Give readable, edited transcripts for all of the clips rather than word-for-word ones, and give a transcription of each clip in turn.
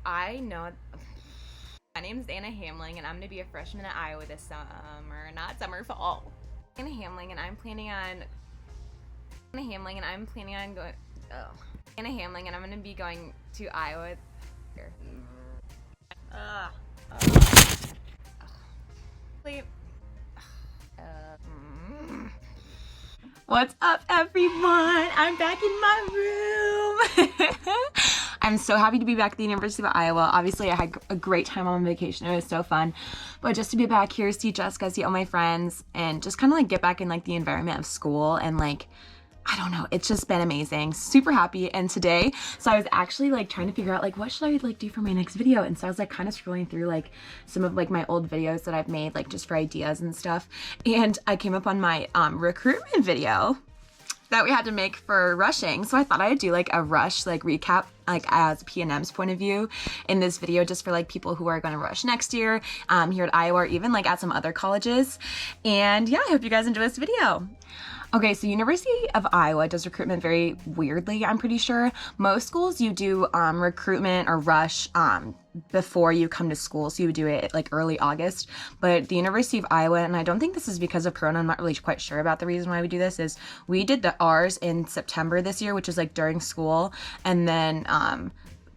I know. My name's Anna Hamling, and I'm gonna be a freshman at Iowa this summer, not summer, fall. Anna Hamling, and I'm planning on. Anna Hamling, and I'm planning on going. Oh, Anna Hamling, and I'm gonna be going to Iowa. Here. Uh, Sleep. What's up, everyone? I'm back in my room. I'm so happy to be back at the University of Iowa. Obviously, I had a great time on my vacation. It was so fun. But just to be back here, see Jessica, see all my friends, and just kind of like get back in like the environment of school and like, I don't know, it's just been amazing. Super happy. And today, so I was actually like trying to figure out like what should I like do for my next video. And so I was like kind of scrolling through like some of like my old videos that I've made like just for ideas and stuff. And I came up on my recruitment video that we had to make for rushing. So I thought I'd do like a rush like recap like as P&M's point of view in this video, just for like people who are going to rush next year here at Iowa, or even like at some other colleges. And yeah, I hope you guys enjoy this video. Okay, so University of Iowa does recruitment very weirdly, I'm pretty sure. Most schools you do recruitment or rush before you come to school, so you would do it like early August. But the University of Iowa, and I don't think this is because of Corona, I'm not really quite sure about the reason why we do this, is we did ours in September this year, which is like during school, and then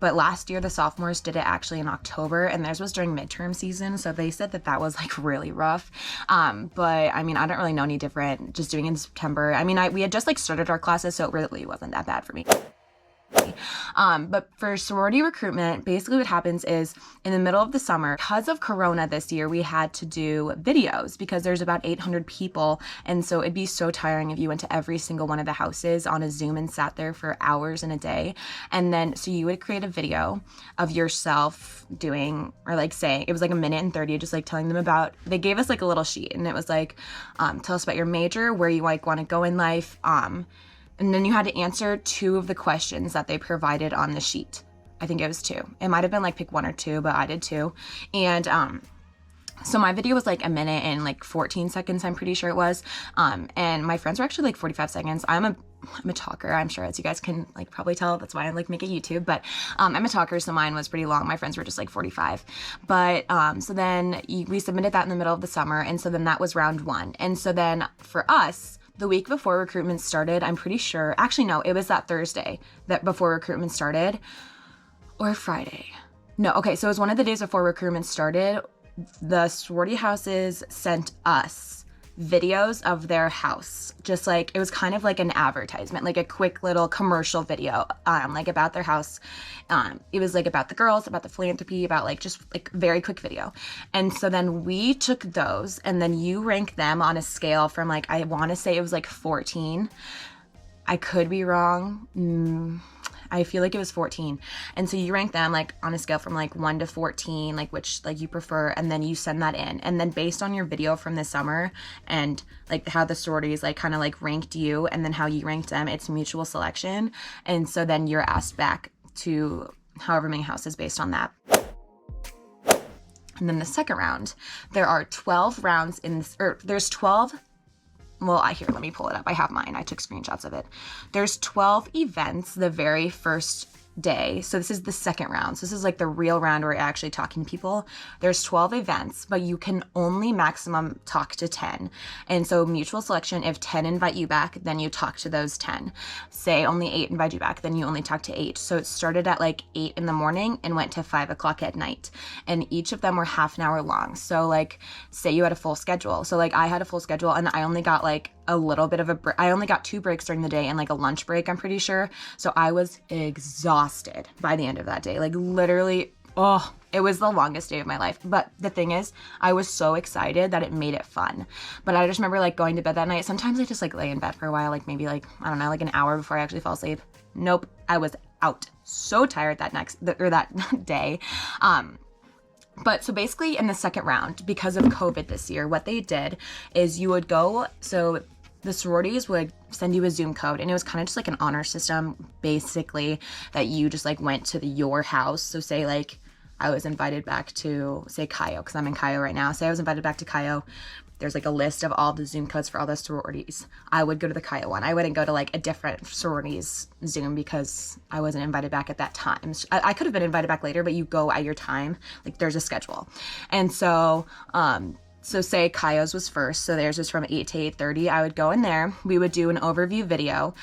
but last year the sophomores did it actually in October, and theirs was during midterm season, so they said that that was like really rough. But I mean, I don't really know any different just doing it in September. I mean, we had just like started our classes, so it really wasn't that bad for me. But for sorority recruitment, basically what happens is in the middle of the summer, because of Corona this year, we had to do videos because there's about 800 people. And so it'd be so tiring if you went to every single one of the houses on a Zoom and sat there for hours in a day. And then, so you would create a video of yourself doing, or like saying, it was like a minute and 30, just like telling them about, they gave us like a little sheet and it was like, tell us about your major, where you like want to go in life, and then you had to answer 2 of the questions that they provided on the sheet. I think it was 2. It might have been like pick 1 or 2, but I did 2. And so my video was like a minute and like 14 seconds, I'm pretty sure it was. And my friends were actually like 45 seconds. I'm a talker, I'm sure, as you guys can like probably tell. That's why I like make a YouTube. But I'm a talker, so mine was pretty long. My friends were just like 45. But so then we submitted that in the middle of the summer. And so then that was round 1. And so then for us, the week before recruitment started, I'm pretty sure, actually no, it was that Thursday that before recruitment started, or Friday. No, okay, so it was one of the days before recruitment started. The sorority houses sent us videos of their house, just like, it was kind of like an advertisement, like a quick little commercial video, like about their house. It was like about the girls, about the philanthropy, about like just like very quick video. And so then we took those, and then you rank them on a scale from like, I want to say it was like 14. I could be wrong. I feel like it was 14. And so you rank them like on a scale from like 1 to 14, like which like you prefer, and then you send that in. And then based on your video from this summer and like how the sororities like kind of like ranked you and then how you ranked them, it's mutual selection. And so then you're asked back to however many houses based on that. And then the second round, there are 12 rounds in this, or there's 12. Well, here, let me pull it up. I have mine. I took screenshots of it. There's 12 events the very first day. So this is the second round. So this is like the real round where you're actually talking to people. There's 12 events, but you can only maximum talk to 10. And so mutual selection, if 10 invite you back, then you talk to those 10. Say only 8 invite you back, then you only talk to 8. So it started at like 8 in the morning and went to 5 o'clock at night. And each of them were half an hour long. So like, say you had a full schedule. So like I had a full schedule and I only got like a little bit of a I only got 2 breaks during the day and like a lunch break, I'm pretty sure. So I was exhausted by the end of that day. Like literally, it was the longest day of my life. But the thing is, I was so excited that it made it fun. But I just remember like going to bed that night. Sometimes I just like lay in bed for a while, like maybe like, I don't know, like an hour before I actually fall asleep. Nope, I was out. So tired that day. But so basically in the second round, because of COVID this year, what they did is you would go, so the sororities would send you a Zoom code, and it was kind of just like an honor system, basically, that you just like went to your house. So say like I was invited back to, say, Cayo, because I'm in Cayo right now. Say I was invited back to Cayo. There's like a list of all the Zoom codes for all the sororities. I would go to the Cayo one. I wouldn't go to like a different sorority's Zoom because I wasn't invited back at that time. I could have been invited back later, but you go at your time. Like there's a schedule. And so, so say Cayo's was first. So theirs was from 8 to 8:30. I would go in there. We would do an overview video.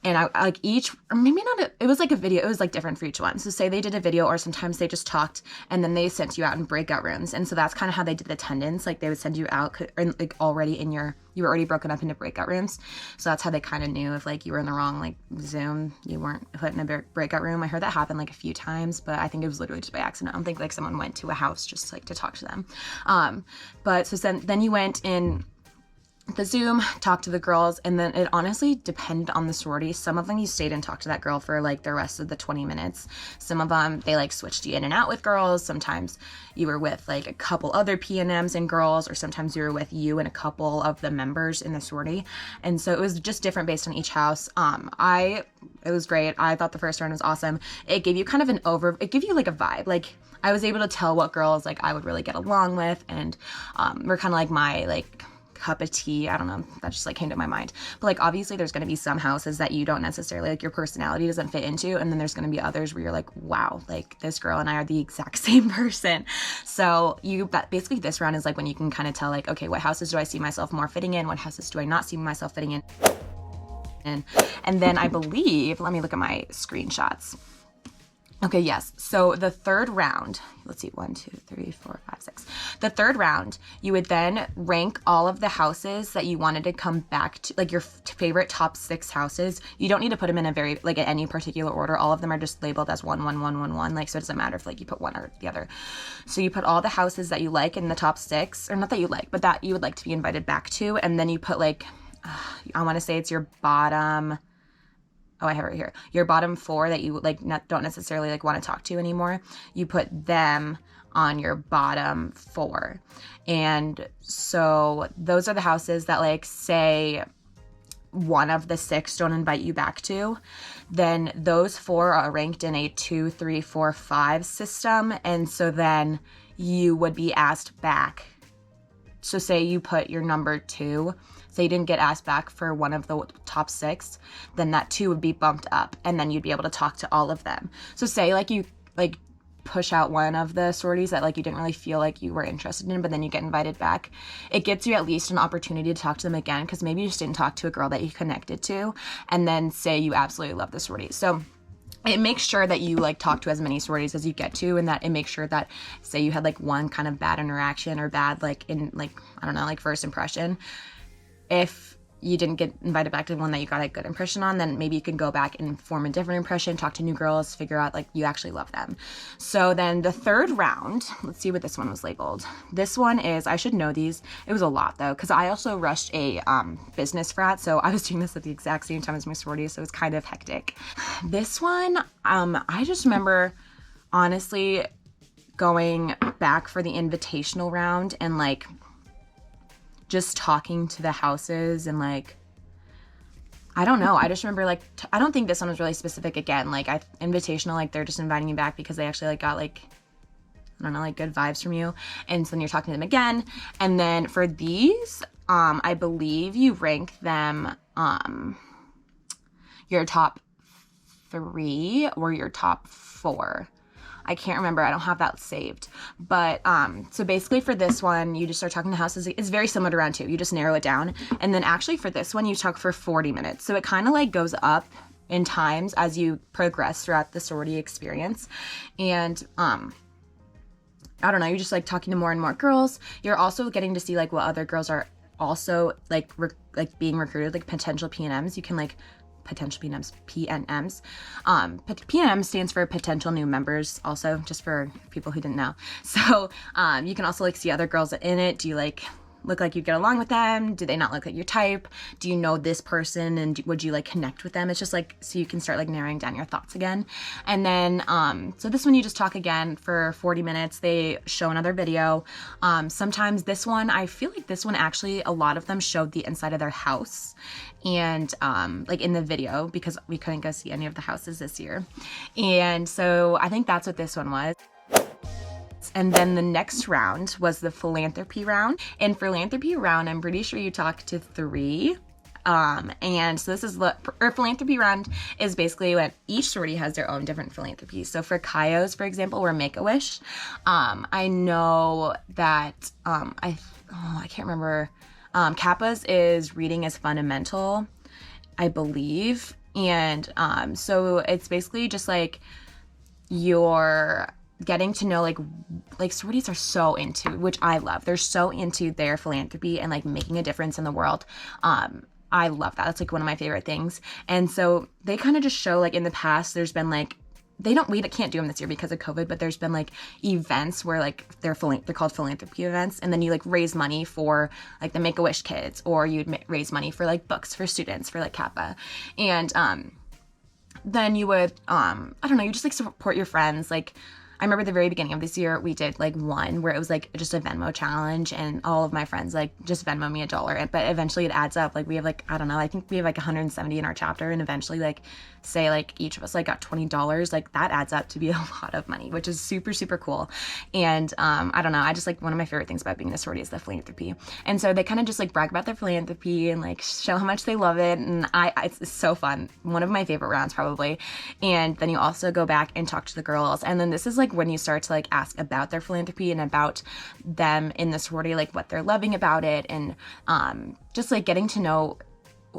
And I like each, or maybe not, it was like a video, it was like different for each one. So say they did a video, or sometimes they just talked and then they sent you out in breakout rooms. And so that's kind of how they did attendance. Like they would send you out like already in you were already broken up into breakout rooms. So that's how they kind of knew if like you were in the wrong like Zoom, you weren't put in a breakout room. I heard that happen like a few times, but I think it was literally just by accident. I don't think like someone went to a house just like to talk to them. But so then you went in the Zoom, talked to the girls, and then it honestly depended on the sorority. Some of them you stayed and talked to that girl for like the rest of the 20 minutes. Some of them, they like switched you in and out with girls. Sometimes you were with like a couple other PNMs and girls, or sometimes you were with you and a couple of the members in the sorority. And so it was just different based on each house. It was great. I thought the first round was awesome. It gave you kind of it gave you like a vibe. Like I was able to tell what girls like I would really get along with, and were kind of like my like cup of tea. I don't know, that just like came to my mind. But like obviously there's going to be some houses that you don't necessarily like, your personality doesn't fit into, and then there's going to be others where you're like, wow, like this girl and I are the exact same person. So basically this round is like when you can kind of tell like, okay, what houses do I see myself more fitting in, what houses do I not see myself fitting in. And then I believe, let me look at my screenshots. Okay, yes. So the third round, let's see, 1, 2, 3, 4, 5, 6. The third round, you would then rank all of the houses that you wanted to come back to, like your favorite top 6 houses. You don't need to put them in in any particular order. All of them are just labeled as 1, 1, 1, 1, 1. Like, so it doesn't matter if like you put one or the other. So you put all the houses that you like in the top 6, or not that you like, but that you would like to be invited back to. And then you put like, I want to say it's your bottom, I have it right here. Your bottom 4 that you like don't necessarily like want to talk to anymore. You put them on your bottom 4. And so those are the houses that like say one of the 6 don't invite you back to. Then those 4 are ranked in a 2, 3, 4, 5 system. And so then you would be asked back. So say you put your number 2, say you didn't get asked back for one of the top 6, then that 2 would be bumped up, and then you'd be able to talk to all of them. So say like you like push out one of the sororities that like you didn't really feel like you were interested in, but then you get invited back. It gets you at least an opportunity to talk to them again, because maybe you just didn't talk to a girl that you connected to, and then say you absolutely love the sorority. So it makes sure that you like talk to as many sororities as you get to, and that it makes sure that say you had like one kind of bad interaction or bad like in like, I don't know, like first impression. If you didn't get invited back to the one that you got a good impression on, then maybe you can go back and form a different impression, talk to new girls, figure out like you actually love them. So then the third round, let's see what this one was labeled. This one is, I should know these. It was a lot though, because I also rushed a business frat, so I was doing this at the exact same time as my sorority, so it was kind of hectic. This one, I just remember honestly going back for the invitational round and like just talking to the houses, and like I don't know, I just remember like I don't think this one was really specific. Again, like invitational, like they're just inviting you back because they actually like got like, I don't know, like good vibes from you, and so then you're talking to them again. And then for these I believe you rank them your top 3 or your top 4. I can't remember. I don't have that saved. But so basically for this one, you just start talking to houses. It's very similar to round 2. You just narrow it down. And then actually for this one, you talk for 40 minutes. So it kind of like goes up in times as you progress throughout the sorority experience. And I don't know, you're just like talking to more and more girls. You're also getting to see like what other girls are also like being recruited, like potential PNMs. You can like potential PNMs. PNM stands for potential new members, also, just for people who didn't know. So you can also like see other girls in it. Do you like look like you get along with them? Do they not look like your type? Do you know this person, and would you like connect with them? It's just like so you can start like narrowing down your thoughts again. And then so this one you just talk again for 40 minutes. They show another video. Sometimes this one, I feel like this one actually a lot of them showed the inside of their house, and like in the video, because we couldn't go see any of the houses this year. And so I think that's what this one was. And then the next round was the philanthropy round. And philanthropy round, I'm pretty sure you talk to 3. And so this is philanthropy round is basically when each sorority has their own different philanthropy. So for Chios, for example, we're Make-A-Wish. I know that, I can't remember. Kappa's is reading is fundamental, I believe. And, so it's basically just like you're getting to know, like sororities are so into, which I love. They're so into their philanthropy and like making a difference in the world. I love that. That's like one of my favorite things. And so they kind of just show, like in the past, there's been like, we can't do them this year because of COVID, but there's been like events where like they're called philanthropy events. And then you like raise money for like the Make-A-Wish kids, or you'd raise money for like books for students for like Kappa. And, then you would, I don't know, you just like support your friends. Like, I remember the very beginning of this year, we did like one where it was like just a Venmo challenge, and all of my friends like just Venmo me $1. But eventually it adds up. Like we have like, I don't know, I think we have like 170 in our chapter, and eventually like say like each of us like got $20. Like that adds up to be a lot of money, which is super, super cool. And I don't know, I just like, one of my favorite things about being in a sorority is the philanthropy. And so they kind of just like brag about their philanthropy and like show how much they love it. And it's so fun. One of my favorite rounds probably. And then you also go back and talk to the girls. And then this is like when you start to like ask about their philanthropy and about them in the sorority, like what they're loving about it, and just like getting to know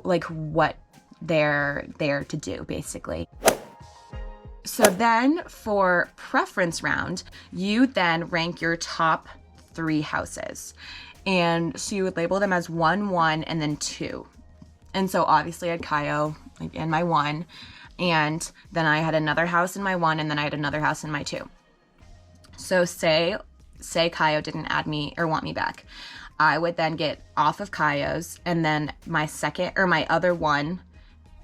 like what they're there to do basically. So then for preference round, you then rank your top 3 houses. And so you would label them as 1, 1, and then 2. And so obviously I had Kaio like in my 1, and then I had another house in my 1, and then I had another house in my 2. So say Kaio didn't add me or want me back. I would then get off of Kaio's, and then my other 1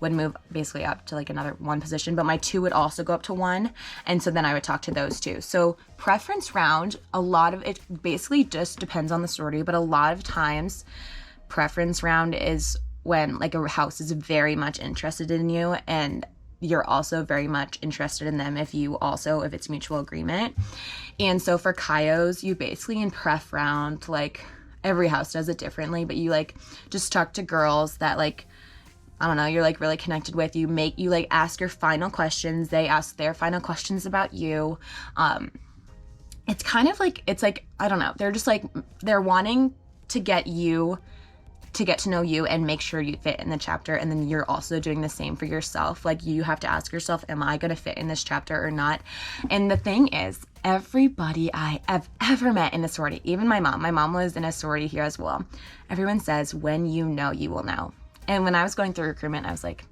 would move basically up to like another 1 position, but my 2 would also go up to 1. And so then I would talk to those 2. So preference round, a lot of it basically just depends on the sorority, but a lot of times preference round is when like a house is very much interested in you, and you're also very much interested in them if it's mutual agreement. And so for Kaio's, you basically in pref round, like every house does it differently, but you like just talk to girls that like, I don't know, you're like really connected with. You like ask your final questions. They ask their final questions about you. It's kind of like, it's like, I don't know. They're just like, they're wanting to get to know you and make sure you fit in the chapter. And then you're also doing the same for yourself. Like you have to ask yourself, am I going to fit in this chapter or not? And the thing is, everybody I have ever met in a sorority, even my mom was in a sorority here as well. Everyone says, when you know, you will know. And when I was going through recruitment, I was like,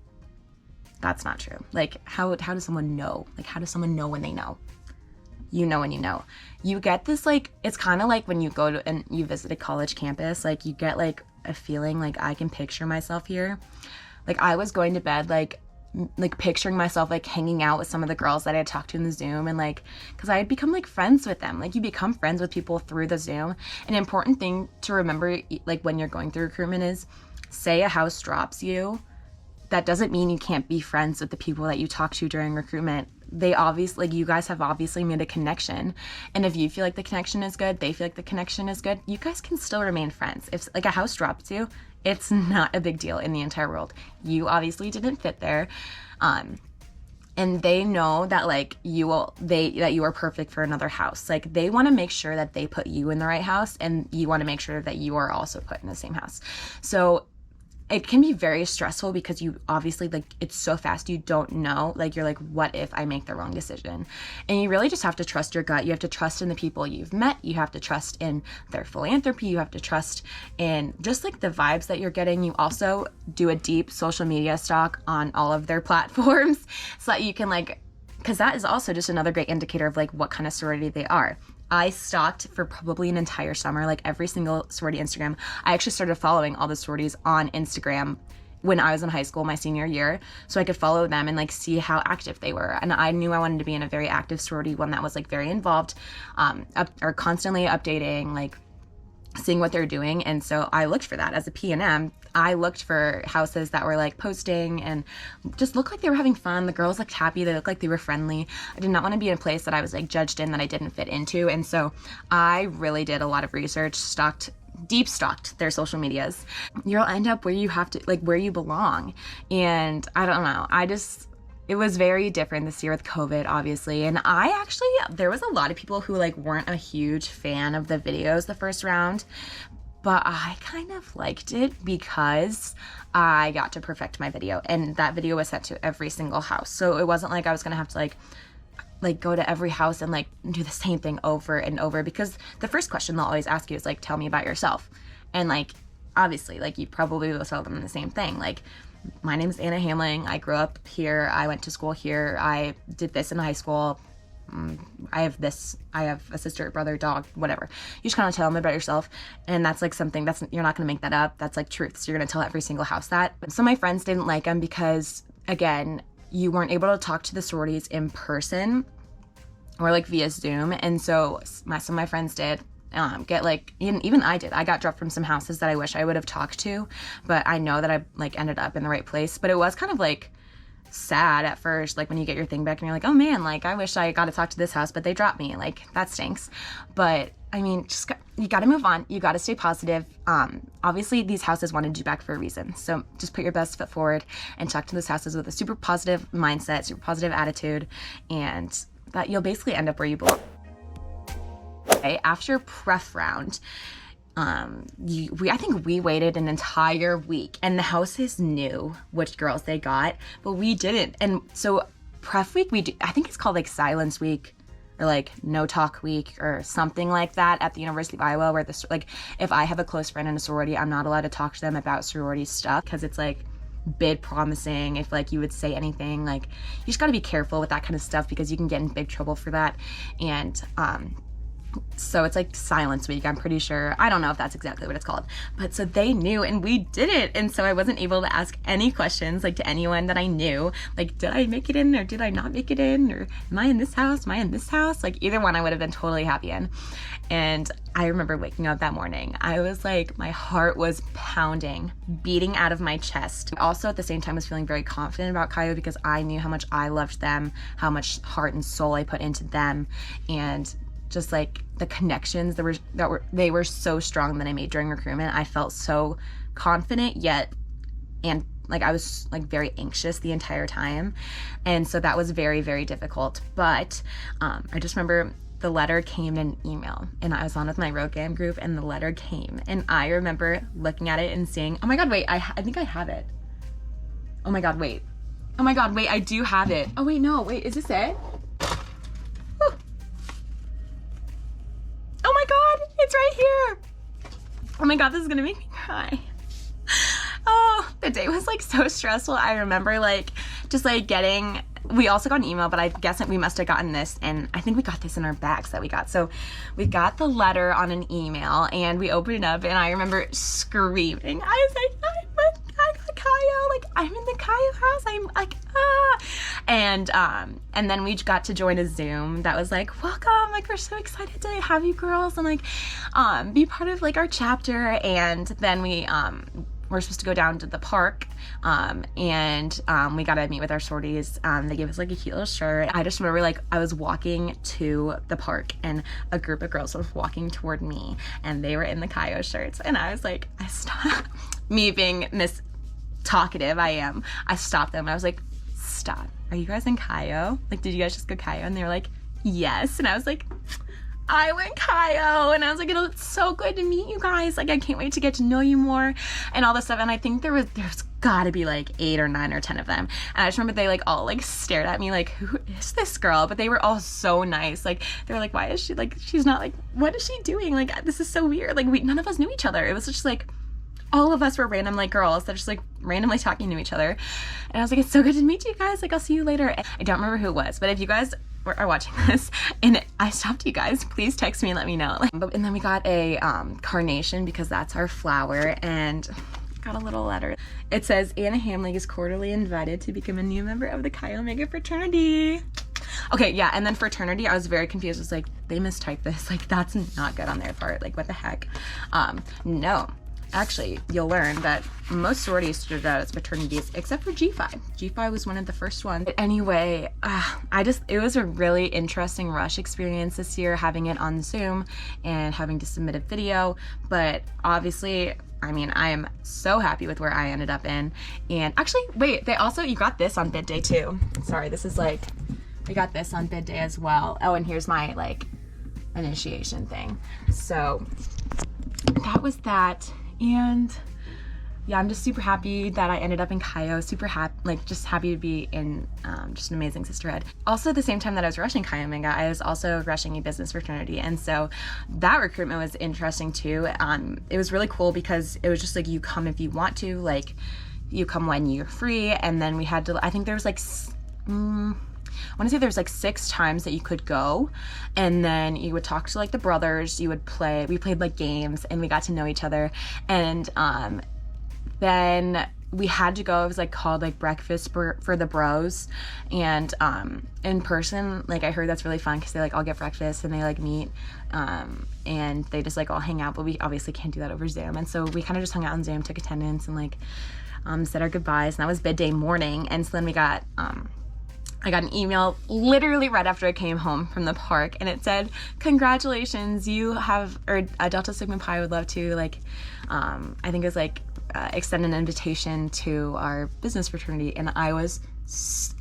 that's not true. Like, how does someone know? Like, how does someone know when they know? You know when you know. You get this, like, it's kind of like when you go to and you visit a college campus, like, you get, like, a feeling like I can picture myself here. Like, I was going to bed, like picturing myself, like, hanging out with some of the girls that I had talked to in the Zoom, and, like, because I had become, like, friends with them. Like, you become friends with people through the Zoom. An important thing to remember, like, when you're going through recruitment is, say a house drops you, that doesn't mean you can't be friends with the people that you talk to during recruitment. They obviously, like, you guys have obviously made a connection. And if you feel like the connection is good, they feel like the connection is good, you guys can still remain friends. If like a house drops you, it's not a big deal in the entire world. You obviously didn't fit there. And they know that like that you are perfect for another house. Like they want to make sure that they put you in the right house, and you want to make sure that you are also put in the same house. So it can be very stressful because you obviously, like, it's so fast, you don't know, like, you're like, what if I make the wrong decision? And you really just have to trust your gut. You have to trust in the people you've met. You have to trust in their philanthropy. You have to trust in just like the vibes that you're getting. You also do a deep social media stalk on all of their platforms so that you can, like, because that is also just another great indicator of like what kind of sorority they are. I stalked for probably an entire summer, like every single sorority Instagram. I actually started following all the sororities on Instagram when I was in high school, my senior year, so I could follow them and like see how active they were. And I knew I wanted to be in a very active sorority, one that was like very involved, or constantly updating, like seeing what they're doing. And so I looked for that as a P&M. I looked for houses that were like posting and just looked like they were having fun. The girls looked happy. They looked like they were friendly. I did not want to be in a place that I was like judged in that I didn't fit into. And so I really did a lot of research, deep stalked their social medias. You'll end up where you have to, like where you belong. And I don't know. It was very different this year with COVID, obviously. And there was a lot of people who like weren't a huge fan of the videos the first round, but I kind of liked it because I got to perfect my video, and that video was sent to every single house. So it wasn't like I was gonna have to like go to every house and like do the same thing over and over, because the first question they'll always ask you is like, tell me about yourself. And like, obviously, like you probably will tell them the same thing. Like, my name is Anna Hamling. I grew up here. I went to school here. I did this in high school. I have a sister, brother, dog, whatever. You just kind of tell them about yourself. And that's like something you're not going to make that up. That's like truth. So you're going to tell every single house that. So my friends didn't like them because, again, you weren't able to talk to the sororities in person or like via Zoom. And so some of my friends did get like, even I did. I got dropped from some houses that I wish I would have talked to, but I know that I like ended up in the right place. But it was kind of like sad at first, like when you get your thing back and you're like, oh man, like I wish I got to talk to this house, but they dropped me. Like that stinks. But I mean, you got to move on. You got to stay positive. Obviously these houses wanted you back for a reason. So just put your best foot forward and talk to those houses with a super positive mindset, super positive attitude, and that you'll basically end up where you belong. After pref round, I think we waited an entire week, and the houses knew which girls they got, but we didn't. And so pref week, I think it's called like silence week or like no talk week or something like that at the University of Iowa, where like if I have a close friend in a sorority, I'm not allowed to talk to them about sorority stuff because it's like big promising. If like you would say anything, like you just got to be careful with that kind of stuff because you can get in big trouble for that. And so it's like silence week, I'm pretty sure. I don't know if that's exactly what it's called, but so they knew and we didn't. And so I wasn't able to ask any questions like to anyone that I knew, like, did I make it in or did I not make it in? Or am I in this house? Am I in this house? Like either one I would have been totally happy in. And I remember waking up that morning, I was like, my heart was pounding, beating out of my chest. Also at the same time was feeling very confident about Caio because I knew how much I loved them, how much heart and soul I put into them, and just like the connections they were so strong that I made during recruitment. I felt so confident and like I was like very anxious the entire time. And so that was very, very difficult. But I just remember the letter came in an email, and I was on with my road game group, and the letter came, and I remember looking at it and saying, oh my God, wait, I think I have it. Oh my God, wait, I do have it. Oh wait, no, wait, is this it? Oh my God, it's right here. Oh my God, this is gonna make me cry. Oh, the day was like so stressful. I remember like just like we also got an email, but I guess we must have gotten this, and I think we got this in our bags that we got. So we got the letter on an email and we opened it up, and I remember screaming. I was like, I got Caio, like I'm in the Caio house. I'm like, ah. And then we got to join a Zoom that was like, welcome, like we're so excited to have you girls and like be part of like our chapter. And then we're supposed to go down to the park, and we got to meet with our sorties. They gave us like a cute little shirt. I just remember like I was walking to the park, and a group of girls were walking toward me, and they were in the Caio shirts, and I was like, I stopped. Me being Miss Talkative, I stopped them. I was like, stop. Are you guys in Caio? Like, did you guys just go Caio? And they were like, yes. And I was like, I went Caio, and I was like, it's so good to meet you guys. Like, I can't wait to get to know you more and all this stuff. And I think there's gotta be like 8 or 9 or 10 of them. And I just remember they like all like stared at me like, who is this girl? But they were all so nice. Like, they were like, why is she like, she's not like, what is she doing? Like, this is so weird. Like, none of us knew each other. It was just like, all of us were random like girls that just like randomly talking to each other. And I was like, it's so good to meet you guys. Like, I'll see you later. I don't remember who it was, but if you guys are watching this and I stopped you guys, please text me and let me know. And then we got a carnation because that's our flower, and got a little letter. It says, Anna Hamling is cordially invited to become a new member of the Chi Omega fraternity. Okay, yeah, and then fraternity, I was very confused. I was like, they mistyped this. Like, that's not good on their part. Like, what the heck? No. Actually, you'll learn that most sororities started out as fraternities except for G5. G5 was one of the first ones. But anyway, it was a really interesting rush experience this year, having it on Zoom and having to submit a video. But obviously, I mean, I am so happy with where I ended up in. And actually, wait, you got this on bid day too. Sorry, this is like, we got this on bid day as well. Oh, and here's my like initiation thing. So that was that. And yeah, I'm just super happy that I ended up in Chi-O, super happy, like just happy to be in just an amazing sisterhood. Also, at the same time that I was rushing Chi Omega, I was also rushing a business fraternity. And so that recruitment was interesting too. It was really cool because it was just like, you come if you want to, like you come when you're free. And then we had to, I think there was like, I want to say there was like 6 times that you could go, and then you would talk to like the brothers, we played like games, and we got to know each other. And then we had to go, it was like called like breakfast for the bros. And in person, like I heard that's really fun because they like all get breakfast and they like meet and they just like all hang out, but we obviously can't do that over Zoom. And so we kind of just hung out on Zoom, took attendance, and like said our goodbyes. And that was bid day morning. And so then we got I got an email literally right after I came home from the park, and it said, congratulations, you have, or Delta Sigma Pi would love to, like, I think it was like, extend an invitation to our business fraternity. And I was,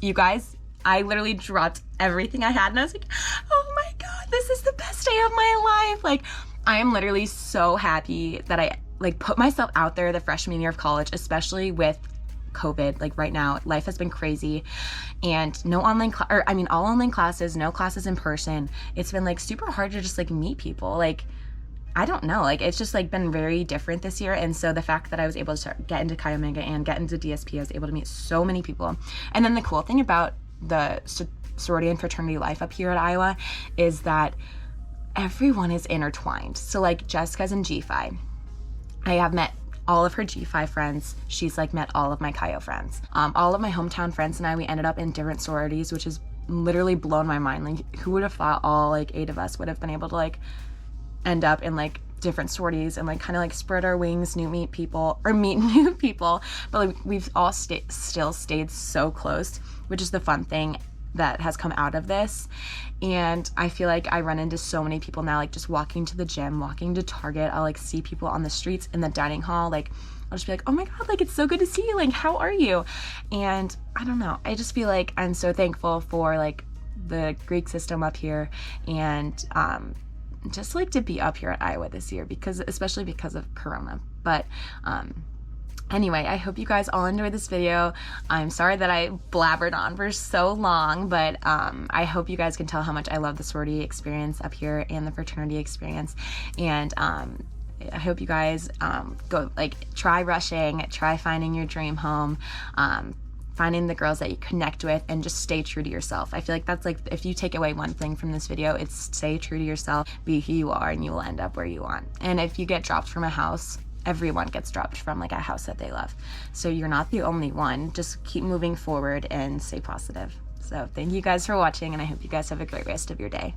you guys, I literally dropped everything I had, and I was like, oh my God, this is the best day of my life. Like, I am literally so happy that I like put myself out there the freshman year of college, especially with COVID. Like right now, life has been crazy, and no online all online classes, no classes in person. It's been like super hard to just like meet people. Like, I don't know, like it's just like been very different this year. And so the fact that I was able to get into Chi Omega and get into DSP, I was able to meet so many people. And then the cool thing about the sorority and fraternity life up here at Iowa is that everyone is intertwined. So like Jessica's in G5. I have met all of her G5 friends. She's like met all of my Chi-O friends. All of my hometown friends and I, we ended up in different sororities, which has literally blown my mind. Like, who would have thought all like 8 of us would have been able to like end up in like different sororities and like kind of like spread our wings, meet new people. But like we've all still stayed so close, which is the fun thing that has come out of this. And I feel like I run into so many people now, like just walking to the gym, walking to Target, I'll like see people on the streets, in the dining hall, like I'll just be like, oh my God, like it's so good to see you, like how are you? And I don't know, I just feel like I'm so thankful for like the Greek system up here, and just like to be up here at Iowa this year, especially because of Corona. But anyway, I hope you guys all enjoyed this video. I'm sorry that I blabbered on for so long, but I hope you guys can tell how much I love the sorority experience up here and the fraternity experience. And I hope you guys go like try rushing, try finding your dream home, finding the girls that you connect with, and just stay true to yourself. I feel like that's like, if you take away one thing from this video, it's stay true to yourself, be who you are, and you will end up where you want. And if you get dropped from a house, everyone gets dropped from like a house that they love. So you're not the only one. Just keep moving forward and stay positive. So thank you guys for watching, and I hope you guys have a great rest of your day.